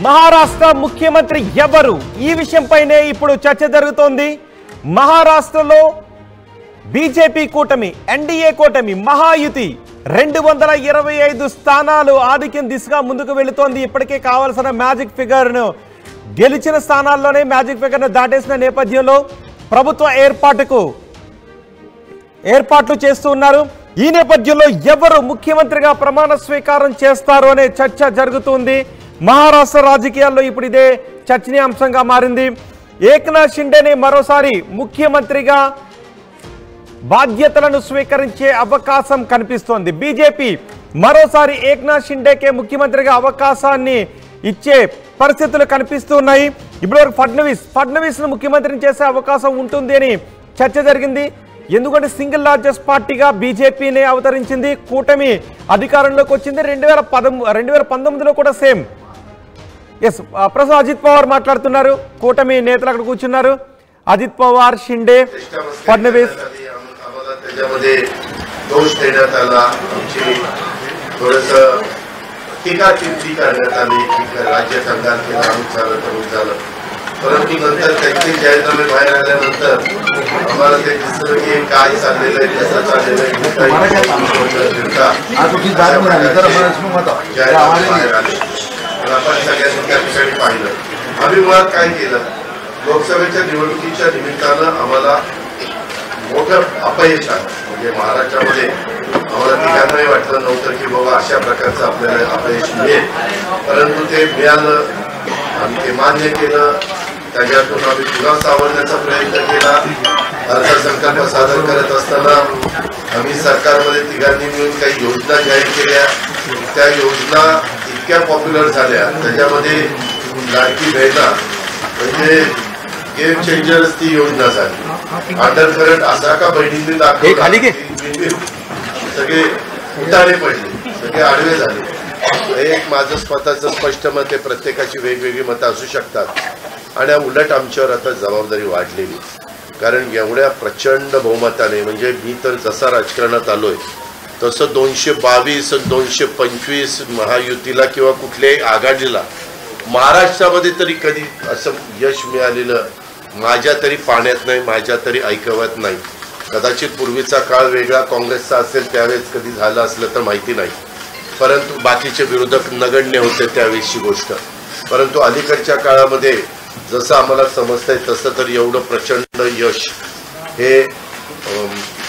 మహారాష్ట్ర ముఖ్యమంత్రి ఎవరు ఈ విషయంపైనే ఇప్పుడు చర్చ జరుగుతోంది। మహారాష్ట్రలో బీజేపీ కూటమి ఎన్డీఏ కూటమి మహాయుతి 225 స్థానాలు ఆధిక్యం దిశగా ముందుకు వెళుతోంది। ఇప్పటికే కావాల్సిన మ్యాజిక్ ఫిగర్ ను గెలిచిన స్థానాల్లోనే మ్యాజిక్ ఫిగర్ ను దాటేసిన నేపథ్యంలో ప్రభుత్వ ఏర్పాట్లు చేస్తున్నారు। ఈ నేపథ్యంలో ఎవరు ముఖ్యమంత్రిగా ప్రమాణ స్వీకారం చేస్తారు అనే చర్చ జరుగుతుంది। మహారాష్ట్ర రాజకీయాల్లో ఇప్పుడు ఇదే చర్చనీయాంశంగా మారింది। ఏక్నాథ్ షిండేనే మరోసారి ముఖ్యమంత్రిగా బాధ్యతలను స్వీకరించే అవకాశం కనిపిస్తోంది। బీజేపీ మరోసారి ఏక్నాథ్ షిండేకే ముఖ్యమంత్రిగా అవకాశాన్ని ఇచ్చే పరిస్థితులు కనిపిస్తున్నాయి। ఇప్పటివరకు ఫడ్నవీస్ను ముఖ్యమంత్రిని చేసే అవకాశం ఉంటుంది అని చర్చ జరిగింది। ఎందుకంటే సింగిల్ లార్జెస్ట్ పార్టీగా బీజేపీనే అవతరించింది। కూటమి అధికారంలోకి వచ్చింది 2019లో కూడా సేమ్। ఎస్ ప్రస్తుతం అజిత్ పవార్ మాట్లాడుతున్నారు। కూటమి నేతలు అక్కడ కూర్చున్నారు। अजित पवार शिंदे फडणवीस त्याच्यामध्ये दोष देण्यात आला, थोडंसं टीका-टिप्पणी करण्यात आली की राज्य सरकार केलं आम्ही झालं, परंतु नंतर त्यांचे जाहीरनामे बाहेर आल्यानंतर आम्हाला ते दिसलं की काय चाललेलं आहे, कसं चाललेलं आहे, बाहेर आले। आपण सगळ्यांनी त्या ठिकाणी पाहिलं। आम्ही मुळात काय केलं, लोकसभेच्या निवडणुकीच्या निमित्तानं आम्हाला मोठं अपयश आलं। म्हणजे महाराष्ट्रामध्ये आम्हाला तिघांनाही वाटलं नव्हतं की बाबा अशा प्रकारचं आपल्याला अपयश मिळेल, परंतु ते मिळालं। आम्ही ते मान्य केलं, त्याच्यातून आम्ही पुन्हा सावरण्याचा प्रयत्न केला। अर्थसंकल्प सादर करत असताना आम्ही सरकारमध्ये तिघांनी मिळून काही योजना जाहीर केल्या। त्या योजना इतक्या पॉप्युलर झाल्या, त्याच्यामध्ये लाडकी बहिणा म्हणजे गेम चेंजर्स ती योजना झाली। अंडर करंट असा का बहिणींनी दाखवला, सगळे उतारे पडले, सगळे आडवे झाले। एक माझं स्वतःचं स्पष्ट मत आहे, प्रत्येकाची वेगवेगळी मतं असू शकतात आणि उलट आमच्यावर आता जबाबदारी वाढलेली, कारण एवढ्या प्रचंड बहुमताने, म्हणजे मी तर जसा राजकारणात आलोय तसं 222 225 महायुतीला किंवा कुठल्याही आघाडीला महाराष्ट्रामध्ये तरी कधी असं यश मिळालेलं माझ्या तरी पाण्यात नाही, माझ्या तरी ऐकवत नाही। कदाचित पूर्वीचा काळ वेगळा काँग्रेसचा असेल, त्यावेळेस कधी झालं असलं तर माहिती नाही, परंतु बाकीचे विरोधक नगण्य होते त्यावेळेसची गोष्ट। परंतु अलीकडच्या काळामध्ये जसं आम्हाला समजतंय तसं तर एवढं प्रचंड यश हे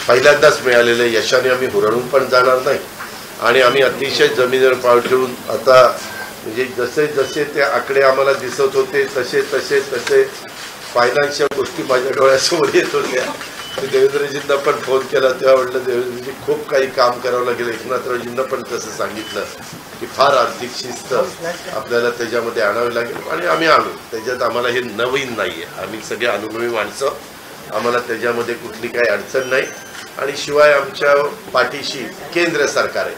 पहिल्यांदाच मिळालेलं यशाने आम्ही हुरळून पण जाणार नाही आणि आम्ही अतिशय जमिनीवर पाऊल ठेवून आता म्हणजे जसे जसे ते आकडे आम्हाला दिसत होते तसे तसे तसे फायनान्शियल गोष्टी माझ्या डोळ्यासमोर येत होत्या। देवेंद्रजींना पण फोन केला तेव्हा म्हटलं देवेंद्रजी खूप काही काम करावं लागेल। एकनाथरावजींना पण तसं सांगितलं की फार आर्थिक शिस्त आपल्याला त्याच्यामध्ये आणावी लागेल आणि आम्ही आणू। त्याच्यात आम्हाला हे नवीन नाही आहे, आम्ही सगळे अनुभवी माणसं, आम्हाला त्याच्यामध्ये कुठली काही अडचण नाही आणि शिवाय आमच्या पाठीशी केंद्र सरकार आहे,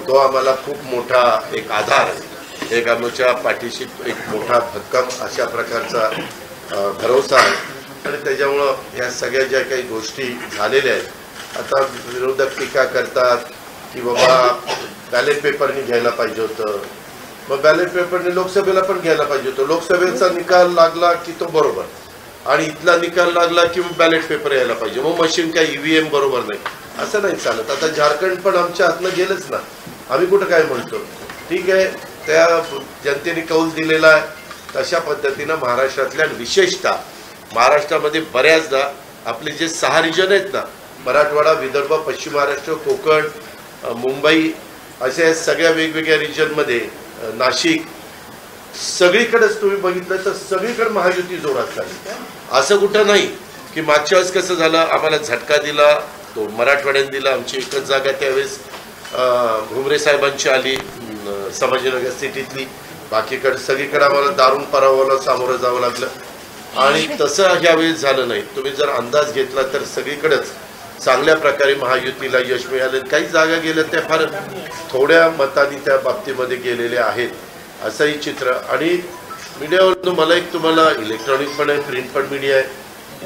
तो आम्हाला खूप मोठा एक आधार आहे, एक आमच्या पाठीशी एक मोठा भक्कम अशा प्रकारचा भरोसा आहे आणि त्याच्यामुळं या सगळ्या ज्या काही गोष्टी झालेल्या आहेत, आता विरोधक टीका करतात की बाबा बॅलेट पेपरनी घ्यायला पाहिजे होतं, मग बॅलेट पेपरने लोकसभेला पण घ्यायला पाहिजे होतं। लोकसभेचा निकाल लागला की तो बरोबर आणि इथला निकाल लागला की मग बॅलेट पेपर यायला पाहिजे, मग मशीन काय ईव्हीएम बरोबर नाही, असं नाही चालत। आता झारखंड पण आमच्या हातनं गेलंच ना, आम्ही कुठं काय म्हणतो, ठीक आहे त्या जनतेने कौल दिलेला आहे तशा पद्धतीनं महाराष्ट्रातल्या विशेषतः महाराष्ट्रामध्ये बऱ्याचदा आपले जे 6 रिजन आहेत ना, मराठवाडा, विदर्भ, पश्चिम महाराष्ट्र, कोकण, मुंबई अशा सगळ्या वेगवेगळ्या रिजनमध्ये, नाशिक, सगळीकडेच तुम्ही बघितलं तर सगळीकडे महायुती जोरात झाली। असं कुठं नाही की मागच्या वेळेस कसं झालं, आम्हाला झटका दिला तो मराठवाड्याने दिला, आमची एकच जागा त्यावेळेस घुमरे साहेबांची आली संभाजीनगर सिटीतली, बाकीकडे सगळीकडे आम्हाला दारुण पराभवाला सामोरं जावं लागलं आणि तसं ह्यावेळेस झालं नाही। तुम्ही जर अंदाज घेतला तर सगळीकडेच चांगल्या प्रकारे महायुतीला यश मिळाले। काही जागा गेल्या त्या फार थोड्या मतांनी त्या बाबतीमध्ये गेलेल्या आहेत, असंही चित्र। आणि मीडियावरून मला एक तुम्हाला इलेक्ट्रॉनिक पण आहे, प्रिंट पण मीडिया आहे,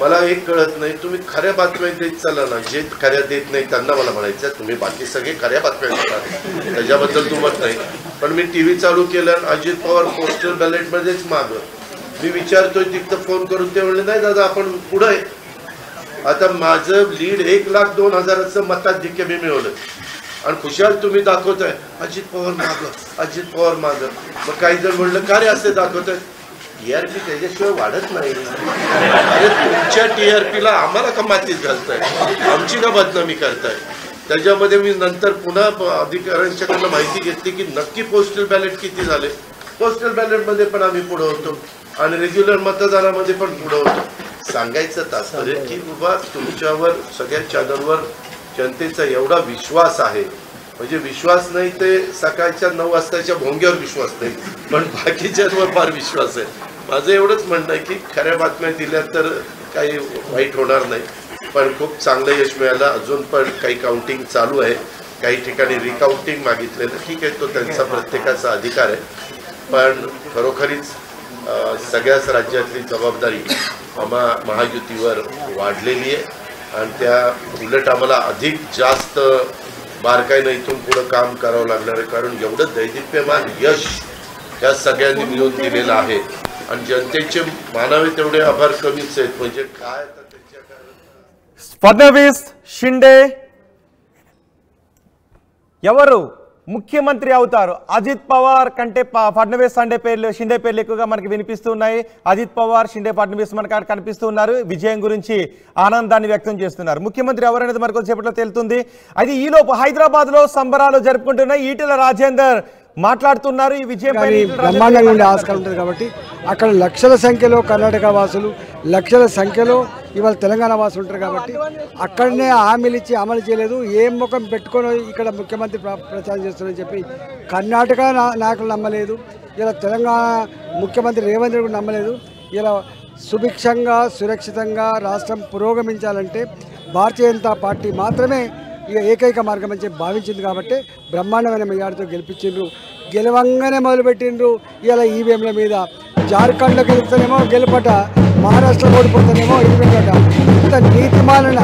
मला एक कळत नाही, तुम्ही खऱ्या बातम्या देत चाला ना, जे खऱ्या देत नाही त्यांना मला म्हणायचं तुम्ही बाकी सगळे खऱ्या बातम्या देतात, त्याच्याबद्दल दुमत नाही. पण मी टीव्ही चालू केलं आणि अजित पवार पोस्टल बॅलेटमध्येच मागं, मी विचारतोय तिथं फोन करून, ते म्हणले नाही दादा आपण पुढं आहे. आता माझं लीड 1,02,000 मताधिक्य मी मिळवलं आणि खुशाल तुम्ही दाखवताय अजित पवार मागं, अजित पवार मागं. मग काही जण म्हणलं का रे असे दाखवताय, टीआरपी त्याच्याशिवाय वाढत नाही. अरे तुमच्या टीआरपीला आम्हाला का मातीत घालताय, आमची का बदनामी करताय. त्याच्यामध्ये मी नंतर पुन्हा अधिकाऱ्यांच्याकडनं माहिती घेतली की नक्की पोस्टल बॅलेट किती झाले. पोस्टल बॅलेटमध्ये पण आम्ही पुढे होतो आणि रेग्युलर मतदानामध्ये पण पुढे होतो. सांगायचं तात्पर्य की बाबा तुमच्यावर सगळ्या चॅनलवर जनतेचा एवढा विश्वास आहे, म्हणजे विश्वास नाही ते सकाळच्या 9 वाजताच्या भोंग्यावर विश्वास नाही, पण बाकीच्यांवर फार विश्वास आहे. माझं एवढंच म्हणणं आहे की खऱ्या बातम्या दिल्या तर काही वाईट होणार नाही. पण खूप चांगलं यश मिळालं. अजून पण काही काउंटिंग चालू आहे, काही ठिकाणी रिकाउंटिंग मागितलेलं, ठीक आहे, तो त्यांचा प्रत्येकाचा अधिकार आहे. पण खरोखरीच सगळ्याच राज्यातली जबाबदारी महायुतीवर वाढलेली आहे आणि त्या उलट आम्हाला अधिक जास्त बारकाईनं इथून पुढं काम करावं लागणार आहे. कारण एवढं दैदिप्यमान यश या सगळ्यांनी मिळून दिलेलं आहे आणि जनतेचे मानावे तेवढे आभार कमीच आहेत. म्हणजे काय फडणवीस शिंदे ఎవరు ముఖ్యమంత్రి అవుతారు? అజిత్ పవార్ కంటే ఫడ్నవీస్ షిండే పేర్లు ఎక్కువగా మనకి వినిపిస్తున్నాయి. అజిత్ పవార్ షిండే ఫడ్నవీస్ మనకు కనిపిస్తున్నారు. విజయం గురించి ఆనందాన్ని వ్యక్తం చేస్తున్నారు. ముఖ్యమంత్రి ఎవరనేది మరికొద్దిసేపట్లో తెలుస్తుంది. అయితే ఈలోపు హైదరాబాద్ లో సంబరాలు జరుపుకుంటున్న ఈటెల రాజేందర్ మాట్లాడుతున్నారు. ఈ విజయం బ్రహ్మాండంగా ఉండే ఆస్కారం ఉంటుంది కాబట్టి అక్కడ లక్షల సంఖ్యలో కర్ణాటక వాసులు, లక్షల సంఖ్యలో ఇవాళ తెలంగాణ వాసులు ఉంటారు కాబట్టి అక్కడనే హామీలు ఇచ్చి అమలు చేయలేదు. ఏం ముఖం పెట్టుకొని ఇక్కడ ముఖ్యమంత్రి ప్రచారం చేస్తున్నారని చెప్పి కర్ణాటక నాయకులు నమ్మలేదు. ఇలా తెలంగాణ ముఖ్యమంత్రి రేవంత్ రెడ్డి నమ్మలేదు. ఇలా సుభిక్షంగా సురక్షితంగా రాష్ట్రం పురోగమించాలంటే భారతీయ జనతా పార్టీ మాత్రమే ఇక ఏకైక మార్గం అని చెప్పి భావించింది కాబట్టి బ్రహ్మాండమైన మెజార్టీతో గెలిపించిండ్రు. గెలవంగానే మొదలుపెట్టిండ్రు. ఇలా ఈవీఎంల మీద జార్ఖండ్లో గెలుపుతానేమో గెలుపట, మహారాష్ట్రలో ఓడిపోతానేమో ఇటు ఇంత నీతిమాలిన